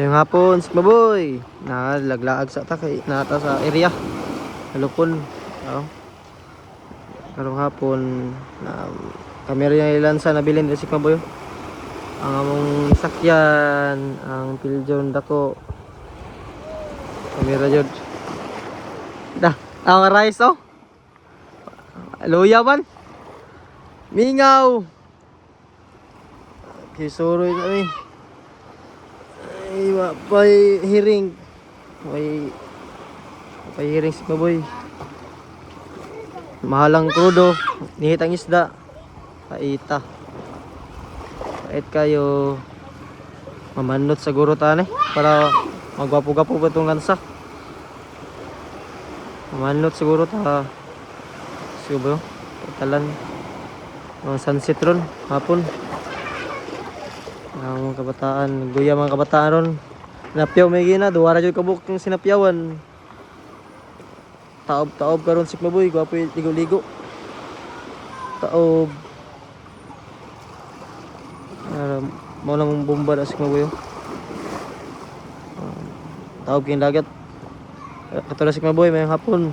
Ngayong hapon, si Maboy. Laglaag sa takay, nata sa area. Halupon. Oh. Karong hapon, na kamera niya ilansa na bilin si Maboy. Ang among sakyan, ang piljon dako. Kamera jud. Dah, ang rice oh. Luya man. Mingaw. Kisuroy na ni. Ay, mapay hiring. May hiring si Maboy. Mahalang krudo. Nihitang isda. Paita. Pait kayo. Mamanot sa guro tani. Para magwapo-gapo ba itong lansa. Mamanot siguro ta. Siguro ba yun? Talan. Ang sunset ron. Hapon. Ang mga kabataan, guya mga kabataan ron. Sinapyaw may gina, duwara dyan kabuk yung sinapyawan. Taob karon si Maboy, gwapo yung ligo-ligo. Taob. Mau lang bomba na si Maboy. Taob kayong dagat. Katulad si Maboy, may hapon.